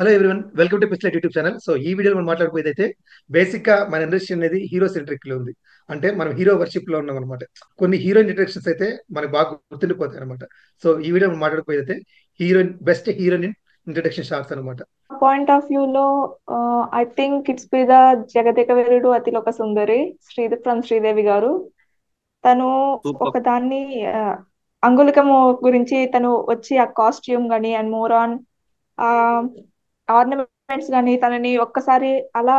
Hello everyone, welcome to పిస్లెట్ YouTube channel. So ఈ వీడియోలో మనం మాట్లాడుకోయేది అయితే బేసిక్ గా మన ఇండస్ట్రీ అనేది హీరో సెంట్రిక్ లో ఉంది. అంటే మనం హీరో వర్షిప్ లో ఉన్నాం అనమాట. కొన్ని హీరోయిన్ ఇంట్రడక్షన్స్ అయితే మనకు బాగా గుర్తుండిపోతాయి అనమాట. సో ఈ వీడియో మనం మాట్లాడుకోయేది అయితే బెస్ట్ హీరోయిన్ ఇంట్రడక్షన్ షాట్స్ అనమాట. పాయింట్ ఆఫ్ వ్యూ లో I think it's be the Jagadeka Veerudu Athiloka Sundari Sridevi garu. తను సూపర్. ఒక దాన్ని అంగుళికము గురించి తను వచ్చి ఆ కాస్ట్యూమ్ గాని అండ్ మోర్ ఆన్ ఆ ఆర్నమెంట్స్ గాని తనని ఒక్కసారి అలా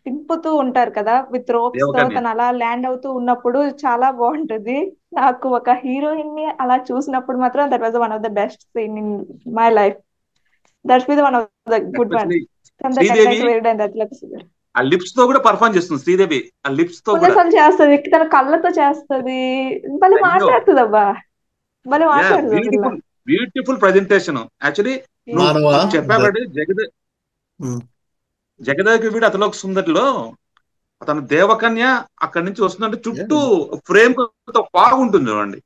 దింపుతూ ఉంటారు కదా విత్ రోప్స్ తో. దేవకన్య. తను అలా ల్యాండ్ అవుతూ ఉన్నప్పుడు చాలా బాగుంటుంది. నాకు ఒక హీరోయిన్ ని అలా చూసినప్పుడు మాత్రం that was one of the best scene in my life. That's be the one of the good one especially from the Sridevi Jagadeka Veerudu and Athiloka Sundari. ఆ లిప్స్ తో కూడా పర్ఫార్మ్ చేస్తుంది. శ్రీదేవి ఆ లిప్స్ తో కూడా కొన్నిసార్లు చేస్తది, తన కళ్ళతో చేస్తది. భలే అయ్యో మాట్లాడుతుంది అబ్బా, భలే యా మాట్లాడుతుంది ఆ పిల్ల. Beautiful beautiful presentation. యాక్చువల్లీ నువ్వు మానవ నువ్వు చెప్పాబట్టి ఉమ్, జగదేక వీరుడు అతలోక సుందరిలో అతను దేవకన్య అక్కడి నుంచి వస్తుందంటే చుట్టూ ఫ్రేమ్ తో ఫాగ్ ఉంటుంది చూడండి.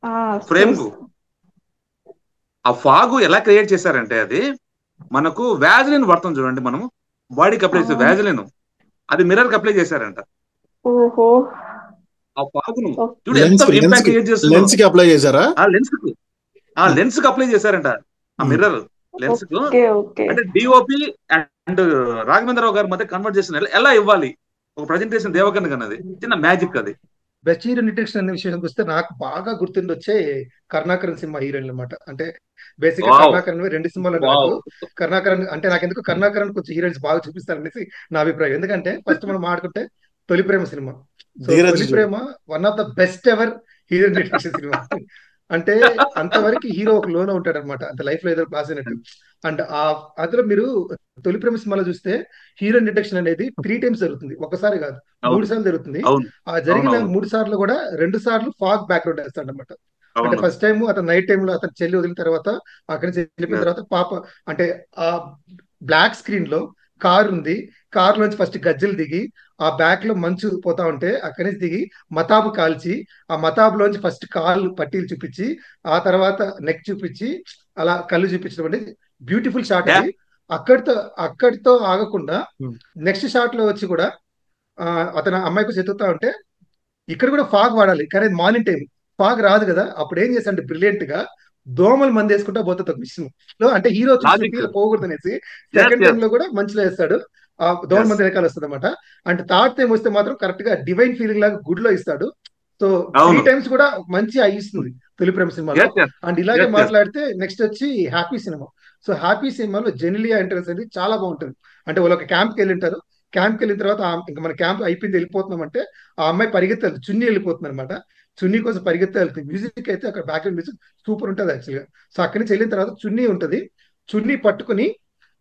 ఆ ఫ్రేమ్ చూస్ ఆ ఫాగ్ ఎలా క్రియేట్ చేశారంటే అది మనకు వ్యాజిలిన్ పడుతుంది చూడండి. మనము బాడీకి అప్లై చేసే అవును. వ్యాజిలిన్ అది మిర్రర్ కి అప్లై చేశారంట. ఓహో. ఆ ఫాగును ఓ, చూడు ఎంత లెన్స్ ఇంపాక్ట్ క్రియేట్ చేస్తుందో. లెన్స్ కి అప్లై చేశారా? లెన్స్ కి అప్లై చేశారంట ఆ మిర్రర్ లెన్స్ కు. Okay okay. అంటే డిఓపి అండ్ రాఘవేంద్రరావు గారి మధ్య కన్వర్జేషన్ ఎలా ఇవ్వాలి ఒక ప్రజెంటేషన్ దేవకన్ అన్నది చిన్న మ్యాజిక్ అది. బెస్ట్ హీరోయిన్ ఇంట్రడక్షన్ అనే విషయానికి వస్తే నాకు బాగా గుర్తుండొచ్చే కరుణాకరన్ సినిమా హీరోయిన్ అనమాట. అంటే బేసిక్ గా వావ్ కరుణాకరన్ రెండు సినిమాలు నాకు వావ్ కరుణాకరన్ అంటే నాకెందుకు కరుణాకరన్ కొంచెం హీరోయిన్స్ బాగా చూపిస్తారనేసి నా అభిప్రాయం. ఎందుకంటే ఫస్ట్ మనం మాట్లాడుకుంటే తొలి ప్రేమ cinema. So Dheeraj Tholi Prema one of the best ever heroine introduction సినిమా. అంటే అంతవరకు హీరో ఒక లోన ఉంటాడు అనమాట, అంత లైఫ్ లో ఏదో క్లాస్ అయినట్టు. అండ్ ఆ అందులో మీరు తొలి ప్రేమ సినిమాలో చూస్తే హీరోయిన్ ఇంట్రడక్షన్ అనేది 3 టైమ్స్ జరుగుతుంది, ఒకసారి కాదు, అవును 3 సార్లు జరుగుతుంది. అవును ఆ జరిగిన అవునవును 3 సార్లు కూడా 2 సార్లు ఫాగ్ బ్యాక్గ్రౌండ్ వేస్తాడు అనమాట. అంటే అవును ఫస్ట్ టైం అతను నైట్ టైంలో అతను చెల్లి వదిలిన తర్వాత అక్కడి నుంచి వెళ్ళిపోయిన తర్వాత పాప అంటే ఆ బ్లాక్ స్క్రీన్ లో కార్ ఉంది. కార్ లోంచి ఫస్ట్ గజ్జలు దిగి ఆ బ్యాక్ లో మంచు పోతా ఉంటే అక్కడి నుంచి దిగి మతాబు కాల్చి ఆ మతాబ్ లోంచి ఫస్ట్ కాళ్ళు పట్టీలు చూపించి ఆ తర్వాత నెక్ చూపించి అలా కళ్ళు చూపించడం అనేది బ్యూటిఫుల్ షాట్ యా అది. అక్కడితో అక్కడితో ఆగకుండా నెక్స్ట్ షాట్ లో వచ్చి కూడా ఆ, అతను అమ్మాయికి చెతుకుతా ఉంటే ఇక్కడ కూడా ఫాగ్ వాడాలి, కానీ మార్నింగ్ టైం ఫాగ్ రాదు కదా. అప్పుడు ఏం చేస్తాడు బ్రిలియంట్ గా దోమలు మంది వేసుకుంటా పోతుంది ఒక విషయం లో. అంటే హీరో చూసిన లాజిక్. ఫీల్ పోకూడదు అనేసి ఎస్ సెకండ్ టైం ఎస్ లో కూడా మంచిలో వేస్తాడు. ఆ దోమల ఎస్ మంది వెనకాల వస్తుంది అనమాట. అండ్ థర్డ్ టైం వస్తే మాత్రం కరెక్ట్ గా డివైన్ ఫీలింగ్ లాగా గుడ్ లో ఇస్తాడు. సో త్రీ అవును టైమ్స్ కూడా మంచి ఇస్తుంది తొలి ప్రేమ సినిమాలో. ఎస్ ఎస్ అండ్ ఇలాగే ఎస్ ఎస్ మాట్లాడితే నెక్స్ట్ వచ్చి హ్యాపీ సినిమా. సో హ్యాపీ సినిమాలో జెనిలియా ఎంట్రన్స్ అనేది చాలా బాగుంటుంది. అంటే వాళ్ళు ఒక క్యాంప్కి వెళ్ళి ఉంటారు. క్యాంప్కి వెళ్ళిన తర్వాత ఇంకా మన క్యాంప్ అయిపోయింది వెళ్ళిపోతున్నాం అంటే ఆ అమ్మాయి పరిగెత్తాలి, చున్నీ వెళ్ళిపోతుంది అనమాట. చున్నీ కోసం పరిగెత్తే వెళ్తుంది. మ్యూజిక్ అయితే అక్కడ బ్యాక్గ్రౌండ్ మ్యూజిక్ సూపర్ ఉంటుంది యాక్చువల్గా. సో అక్కడి నుంచి వెళ్ళిన తర్వాత చున్నీ ఉంటుంది. చున్నీ పట్టుకుని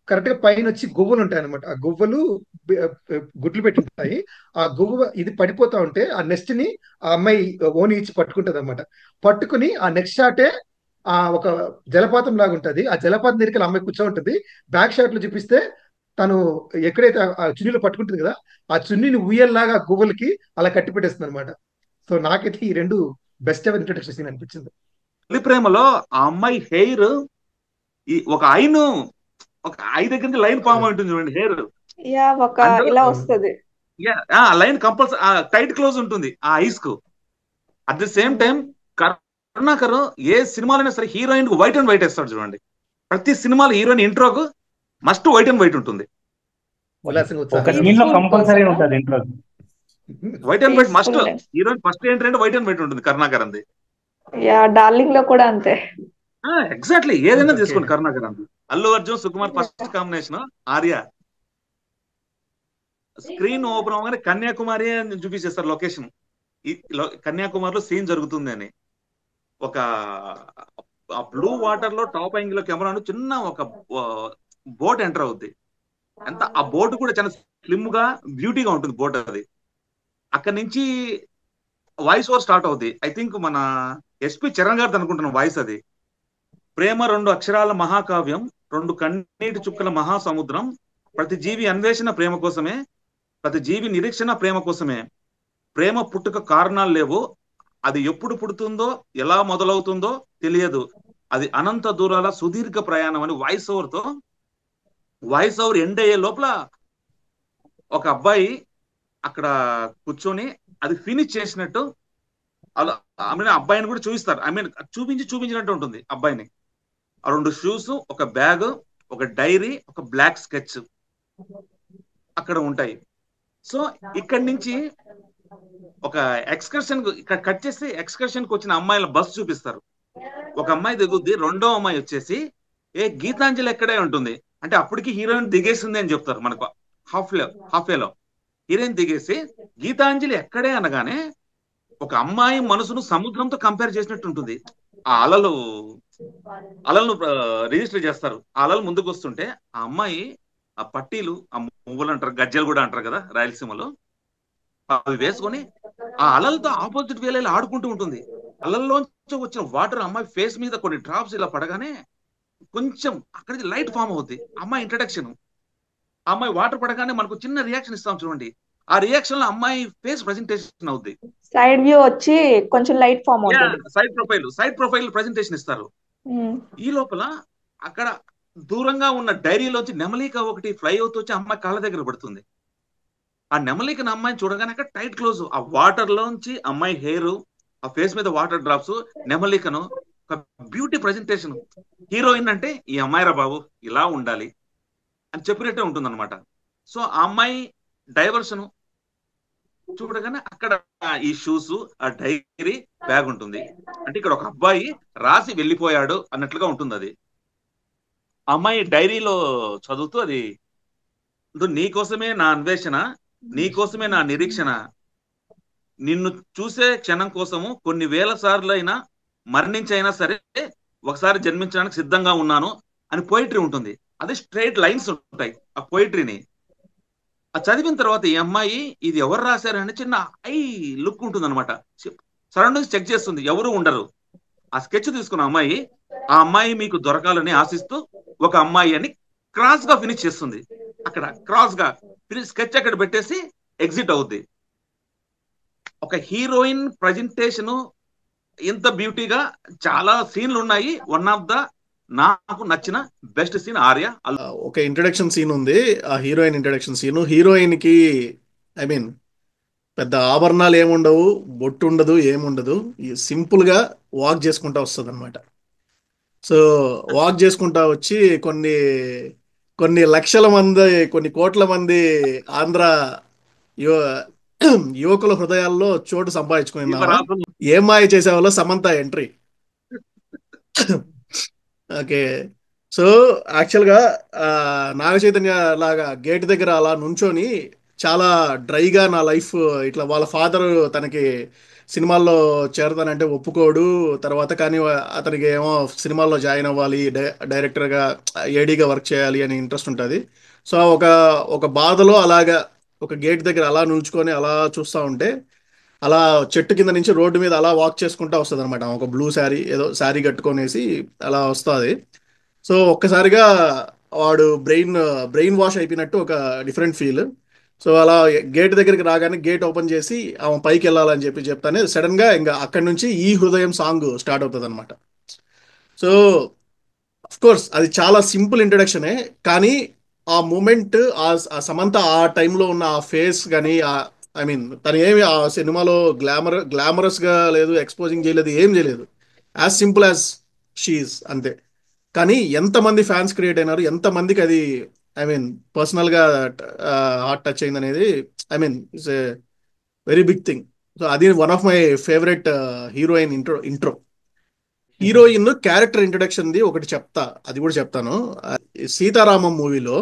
కరెక్ట్ గా పైన వచ్చి గువ్వలు ఉంటాయి అనమాట. ఆ గువ్వలు గుడ్లు పెట్టి ఉంటాయి. ఆ గువ్వ ఇది పడిపోతా ఉంటే ఆ నెస్ట్ ని ఆ అమ్మాయి ఓని ఇచ్చి పట్టుకుంటది అనమాట. పట్టుకుని ఆ నెక్స్ట్ షాటే ఆ ఒక జలపాతం లాగా ఉంటది. ఆ జలపాతం దగ్గరికి అమ్మాయి కూర్చో ఉంటుంది. బ్యాక్ షాట్ లో చూపిస్తే తను ఎక్కడైతే ఆ చున్నీలో పట్టుకుంటుంది కదా ఆ చున్నీని ఉయ్యల్లాగా గువ్వలకి అలా కట్టి పెట్టేస్తుంది అనమాట. సో నాకైతే ఈ రెండు బెస్ట్ ఎవర్ ఇంట్రొడక్షన్ సీన్ అనిపించింది. తొలి ప్రేమలో ఆ అమ్మాయి హెయిర్ ఈ ఒక ఐ దగ్గర నుంచి లైన్ ఫామ్ ఉంటుంది చూడండి హెయిర్. యా ఒక అండ్ ఇలా వస్తది. లైన్ కంపల్సరీ టైట్ క్లోజ్ ఉంటుంది ఆ ఐస్ కు. At the same time Karunakar ఏ సినిమాలైనా సరే హీరోయిన్ కు వైట్ అండ్ వైట్ వేస్తాడు చూడండి. ప్రతి సినిమాలో హీరోయిన్ ఇంట్రోకు మస్ట్ వైట్ అండ్ వైట్ ఉంటుంది. ఉల్లాసంగా ఒక ఉత్సాహంగా సీన్ లో పీస్ఫుల్ కంపల్సరీ పర్సన్, ఉంటది intro. White and white must. Peaceful. Heroine first ఏంటంటే వైట్ అండ్ వైట్ ఉంటుంది కరుణాకర్ అంది. యా డార్లింగ్ లో కూడా అంతే. ఎగ్జాక్ట్లీ ఏదైనా ఓకే. తీసుకోండి కరుణాకర్ అంది. Allu Arjun Sukumar first combination Arya. Screen open అవగానే కన్యాకుమారి అని చూపించేస్తారు లొకేషన్. కన్యాకుమారిలో సీన్ జరుగుతుంది అని ఒక బ్లూ వాటర్ లో టాప్ యాంగిల్ లో కెమెరా చిన్న ఒక బోట్ ఎంటర్ అవుద్ది. ఆ బోట్ కూడా చాలా స్లిమ్ గా బ్యూటీగా ఉంటుంది బోట్ అది. అక్కడి నుంచి వాయిస్ ఓవర్ స్టార్ట్ అవుద్ది. ఐ థింక్ మన ఎస్పి చరణ్ గారిది అనుకుంటున్నాం వాయిస్ అది. ప్రేమ 2 అక్షరాల మహాకావ్యం, 2 కన్నీటి చుక్కల మహాసముద్రం, ప్రతి జీవి అన్వేషణ ప్రేమ కోసమే, ప్రతి జీవి నిరీక్షణ ప్రేమ కోసమే, ప్రేమ పుట్టుక కారణాలు లేవు, అది ఎప్పుడు పుడుతుందో ఎలా మొదలవుతుందో తెలియదు, అది అనంత దూరాల సుదీర్ఘ ప్రయాణం అని వాయిస్ ఓవర్ తో వాయిస్ ఓవర్ ఎండ్ అయ్యే లోపల ఒక అబ్బాయి అక్కడ కూర్చొని అది ఫినిష్ చేసినట్టు అలా ఐ మీన్ అబ్బాయిని కూడా చూపిస్తారు. ఐ మీన్ చూపించినట్టు ఉంటుంది అబ్బాయిని. ఆ 2 షూస్, ఒక బ్యాగ్, ఒక డైరీ, ఒక బ్లాక్ స్కెచ్ అక్కడ ఉంటాయి. సో ఇక్కడి నుంచి ఒక ఎక్స్కర్షన్ ఇక్కడ కట్ చేసి ఎక్స్కర్షన్ కి వచ్చిన అమ్మాయిల బస్సు చూపిస్తారు. ఒక అమ్మాయి దిగుద్ది, రెండో అమ్మాయి వచ్చేసి గీతాంజలి ఎక్కడే ఉంటుంది అంటే అప్పటికి హీరోయిన్ దిగేసింది అని చెప్తారు మనకు. హాఫ్ వేలో హీరోయిన్ దిగేసి గీతాంజలి ఎక్కడే అనగానే ఒక అమ్మాయి మనసును సముద్రంతో కంపేర్ చేసినట్టు ఉంటుంది. ఆ అలలను రిజిస్టర్ చేస్తారు. ఆ అలలు ముందుకు వస్తుంటే ఆ అమ్మాయి ఆ పట్టీలు, ఆ మువ్వలు అంటారు, గజ్జలు కూడా అంటారు కదా రాయలసీమలో, అవి వేసుకొని ఆ అలలతో ఆపోజిట్ వేలో ఆడుకుంటూ ఉంటుంది. అలల్లోంచి వచ్చిన వాటర్ అమ్మాయి ఫేస్ మీద కొన్ని డ్రాప్స్ ఇలా పడగానే కొంచెం అక్కడికి లైట్ ఫామ్ అవుద్ది. అమ్మాయి ఇంట్రడక్షన్, అమ్మాయి వాటర్ పడగానే మనకు చిన్న రియాక్షన్ ఇస్తాం చూడండి, ఆ రియాక్షన్ లో అమ్మాయి ఫేస్ ప్రెజెంటేషన్ అవుద్ది. సైడ్ వ్యూ వచ్చి కొంచెం లైట్ ఫామ్ అవుతుంది. సైడ్ ప్రొఫైల్ ప్రెజెంటేషన్ ఇస్తారు. ఈ లోపల అక్కడ దూరంగా ఉన్న డైరీలోంచి నెమలిక ఒకటి ఫ్లై అవుతూ వచ్చి అమ్మాయి కాళ్ళ దగ్గర పడుతుంది. ఆ నెమలికను అమ్మాయిని చూడగానే అక్కడ టైట్ క్లోజ్, ఆ వాటర్ లోంచి అమ్మాయి హెయిర్, ఆ ఫేస్ మీద వాటర్ డ్రాప్స్, నెమలికను, ఒక బ్యూటీ ప్రెజెంటేషన్. హీరోయిన్ అంటే ఈ అమ్మాయి రా బాబు ఇలా ఉండాలి అని చెప్పినట్టే ఉంటుంది అనమాట. సో ఆ అమ్మాయి డైవర్షన్ చూడగానే అక్కడ ఈ షూస్, ఆ డైరీ, బ్యాగ్ ఉంటుంది. అంటే ఇక్కడ ఒక అబ్బాయి రాసి వెళ్ళిపోయాడు అన్నట్లుగా ఉంటుంది. అది అమ్మాయి డైరీలో చదువుతూ అది నీకోసమే నా అన్వేషణ, నీకోసమే నా నిరీక్షణ, నిన్ను చూసే క్షణం కోసము కొన్ని వేల సార్లు అయినా మరణించైనా సరే ఒకసారి జన్మించడానికి సిద్ధంగా ఉన్నాను అని పోయిటరీ ఉంటుంది. అది స్ట్రైట్ లైన్స్ ఉంటాయి ఆ పోయిటరీని. అది చదివిన తర్వాత ఈ అమ్మాయి ఇది ఎవరు రాశారని చిన్న ఐ లుక్ ఉంటుంది అనమాట. సరౌండింగ్స్ చెక్ చేస్తుంది, ఎవరు ఉండరు. ఆ స్కెచ్ తీసుకున్న అమ్మాయి ఆ అమ్మాయి మీకు దొరకాలని ఆశిస్తూ ఒక అమ్మాయి అని క్రాస్ గా ఫినిష్ చేస్తుంది. అక్కడ క్రాస్ గా స్కెచ్ అక్కడ పెట్టేసి ఎగ్జిట్ అవుద్ది. ఒక హీరోయిన్ ప్రజెంటేషన్ ఇంత బ్యూటీగా చాలా సీన్లు ఉన్నాయి. వన్ ఆఫ్ ద నాకు నచ్చిన బెస్ట్ సీన్ ఆర్య. ఒక ఇంట్రడక్షన్ సీన్ ఉంది, ఆ హీరోయిన్ ఇంట్రడక్షన్ సీన్. హీరోయిన్ కి ఐ మీన్ పెద్ద ఆభరణాలు ఏముండవు, బొట్టు ఉండదు, ఏముండదు, సింపుల్ గా వాక్ చేసుకుంటా వస్తుంది అనమాట. సో వాక్ చేసుకుంటా వచ్చి కొన్ని కొన్ని లక్షల మంది, కొన్ని కోట్ల మంది ఆంధ్ర యువ యువకుల హృదయాల్లో చోటు సంపాదించుకున్నావా. ఏం మాయ చేసేవాళ్ళో సమంత ఎంట్రీ. ఓకే. సో యాక్చువల్గా నాగ చైతన్య లాగా గేట్ దగ్గర అలా నుంచొని చాలా డ్రైగా నా లైఫ్ ఇట్లా వాళ్ళ ఫాదర్ తనకి సినిమాల్లో చేరతానంటే ఒప్పుకోడు. తర్వాత కానీ అతనికి ఏమో సినిమాల్లో జాయిన్ అవ్వాలి, డైరెక్టర్గా, ఏడీగా వర్క్ చేయాలి అని ఇంట్రెస్ట్ ఉంటుంది. సో ఒక ఒక బాధలో అలాగా ఒక గేట్ దగ్గర అలా నిల్చుకొని అలా చూస్తూ ఉంటే అలా చెట్టు కింద నుంచి రోడ్డు మీద అలా వాక్ చేసుకుంటూ వస్తుంది అనమాట. ఒక బ్లూ శారీ, ఏదో శారీ కట్టుకొనేసి అలా వస్తుంది. సో ఒక్కసారిగా వాడు బ్రెయిన్ వాష్ అయిపోయినట్టు ఒక డిఫరెంట్ ఫీల్. సో అలా గేట్ దగ్గరికి రాగానే గేట్ ఓపెన్ చేసి ఆమె పైకి వెళ్ళాలని చెప్తానే సడన్ గా ఇంకా అక్కడి నుంచి ఈ హృదయం సాంగ్ స్టార్ట్ అవుతుంది అనమాట. సో అఫ్ కోర్స్ అది చాలా సింపుల్ ఇంట్రడక్షనే, కానీ ఆ మూమెంట్, ఆ సమంత ఆ టైంలో ఉన్న ఆ ఫేస్ కానీ, ఐ మీన్ తను ఏమి ఆ సినిమాలో గ్లామరస్ గా లేదు, ఎక్స్పోజింగ్ చేయలేదు, ఏం చేయలేదు, యాజ్ సింపుల్ యాజ్ షీఈస్ అంతే. కానీ ఎంతమంది ఫ్యాన్స్ క్రియేట్ అయినారు, ఎంతమందికి అది ఐ మీన్ పర్సనల్గా హార్ట్ టచ్ అయింది అనేది I mean it's a very big thing. So అది one of my favourite heroine intro. Heroine character ఇంట్రొడక్షన్ది ఒకటి చెప్తా, అది కూడా చెప్తాను. సీతారామం మూవీలో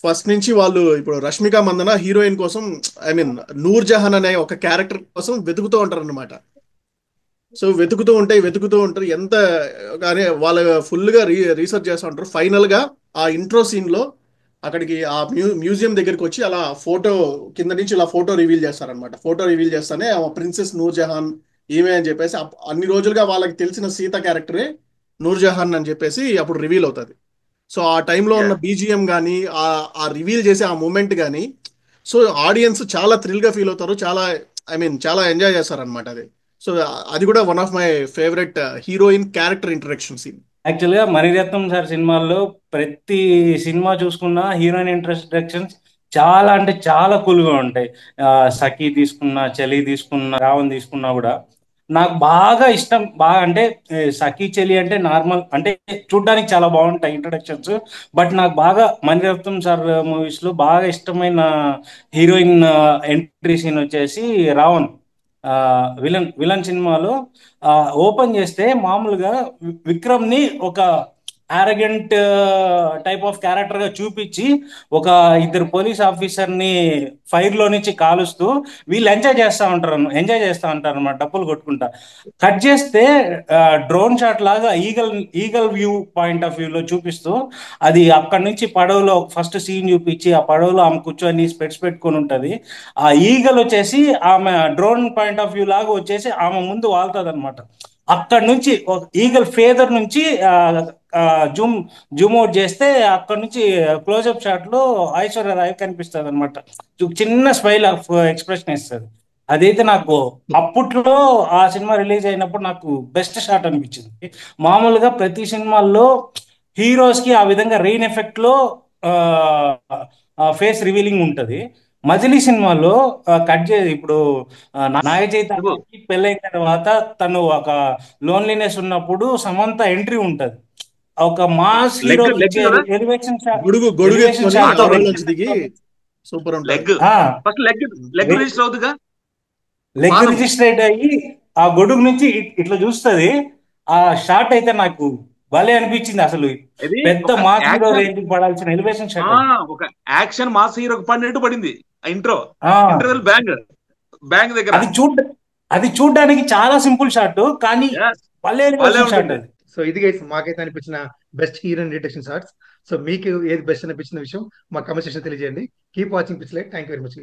ఫస్ట్ నుంచి వాళ్ళు ఇప్పుడు రష్మిక మందన హీరోయిన్ కోసం ఐ మీన్ నూర్ జహాన్ అనే ఒక క్యారెక్టర్ కోసం వెతుకుతూ ఉంటారు అనమాట. సో వెతుకుతూ ఉంటారు ఎంత, కానీ వాళ్ళు ఫుల్గా రీసెర్చ్ చేస్తూ ఉంటారు. ఫైనల్గా ఆ ఇంట్రో సీన్లో అక్కడికి ఆ మ్యూజియం దగ్గరికి వచ్చి అలా ఫోటో కింద నుంచి ఇలా ఫోటో రివీల్ చేస్తారనమాట. ఫోటో రివీల్ చేస్తానే ప్రిన్సెస్ నూర్ జహాన్ ఈమె అని చెప్పేసి, అన్ని రోజులుగా వాళ్ళకి తెలిసిన సీత క్యారెక్టరే నూర్ జహాన్ అని చెప్పేసి అప్పుడు రివీల్ అవుతుంది. సో ఆ టైంలో ఉన్న బీజిఎం కానీ, ఆ రివీల్ చేసే ఆ మూమెంట్ కానీ, సో ఆడియన్స్ చాలా థ్రిల్గా ఫీల్ అవుతారు, చాలా ఐ మీన్ చాలా ఎంజాయ్ చేస్తారు అనమాట అది. సో అది కూడా one of my favourite heroine character introduction scene. యాక్చువల్గా మణిరత్నం సార్ సినిమాల్లో ప్రతి సినిమా చూసుకున్న హీరోయిన్ ఇంట్రడక్షన్స్ చాలా అంటే చాలా కూల్గా ఉంటాయి. సఖీ తీసుకున్నా, చలి తీసుకున్నా, రావణ్ తీసుకున్నా కూడా నాకు బాగా ఇష్టం. బాగా అంటే సఖీ, చలి అంటే నార్మల్ అంటే చూడ్డానికి చాలా బాగుంటాయి ఇంట్రడక్షన్స్. బట్ నాకు బాగా మణిరత్నం సార్ మూవీస్ లో బాగా ఇష్టమైన హీరోయిన్ ఎంట్రీ సీన్ వచ్చేసి రావణ్. విలన్ విలన్ సినిమాలో ఓపెన్ చేస్తే మామూలుగా విక్రమ్ ని ఒక ఆరగెంట్ టైప్ ఆఫ్ క్యారెక్టర్ గా చూపించి ఒక ఇద్దరు పోలీస్ ఆఫీసర్ ని ఫైర్ లో నుంచి కాలుస్తూ వీళ్ళు ఎంజాయ్ చేస్తా ఉంటారు అన్నమాట, డప్పులు కొట్టుకుంటా. కట్ చేస్తే డ్రోన్ షాట్ లాగా eagle eagle view point of view లో చూపిస్తూ అది అక్కడి నుంచి పడవలో ఫస్ట్ సీన్ చూపించి ఆ పడవలో ఆమె కూర్చొని స్పెట్స్ పెట్టుకొని ఉంటది. ఆ ఈగల్ వచ్చేసి ఆమె డ్రోన్ పాయింట్ ఆఫ్ వ్యూ లాగా వచ్చేసి ఆమె ముందు వాళ్తుంది అనమాట. అక్కడ నుంచి ఒక ఈగల్ ఫేదర్ నుంచి జూమ్ జూమ్ అవుట్ చేస్తే అక్కడ నుంచి క్లోజప్ షాట్ లో ఐశ్వర్య రాయ్ కనిపిస్తుంది అనమాట. చిన్న స్మైల్ ఆఫ్ ఎక్స్ప్రెషన్ ఇస్తుంది. అదైతే నాకు అప్పట్లో ఆ సినిమా రిలీజ్ అయినప్పుడు నాకు బెస్ట్ షాట్ అనిపించింది. మామూలుగా ప్రతి సినిమాల్లో హీరోస్ కి ఆ విధంగా రెయిన్ ఎఫెక్ట్ లో ఫేస్ రివీలింగ్ ఉంటది. మజిలీ సినిమాలో కట్ చేసి ఇప్పుడు నాగ ప్రభు, చైతన్యకి పెళ్ళైన తర్వాత తను ఒక లోన్లీనెస్ ఉన్నప్పుడు సమంత ఎంట్రీ ఉంటది. ఒక మాస్ లెగ్ హీరోకి లెగ్ ఇచ్చే కదా, ఎలివేషన్ షాట్, గొడుగు గొడుగు ఎలివేషన్ ఎత్తుకొని షాట్ ఆటో పడవలోంచి దిగి సూపర్ ఉంటది. Leg first leg leg register అవుతుందిగా, లెగ్ పాదం. రిజిస్ట్రేట్ అయ్యి ఆ గొడుగు నుంచి ఇట్లా చూస్తది. ఆ షాట్ అయితే నాకు భలే అనిపించింది. అసలు ఇది పెద్ద ఒక మాస్ హీరో యాక్షన్, రేంజ్ పడాల్సిన ఎలివేషన్ షాట్ అది. ఒక యాక్షన్ మాస్ హీరోకి పడినట్టు పడింది ఆ ఇంట్రో. ఆ ఇంటర్వెల్ బ్యాంగ్ బ్యాంగ్ దగ్గర. అది అది చూడడానికి చాలా సింపుల్ షాట్, కానీ Yes, భలే భలే ఎలివేషన్ షాట్ ఉంటుంది. అది. సో ఇది గైస్ మాకైతే అనిపించిన best heroine detection shorts. So మీకు ఏది బెస్ట్ అనిపించిన విషయం మా కమెంట్ సెక్షన్ తెలియజేయండి. Keep watching picture light. Thank you very much.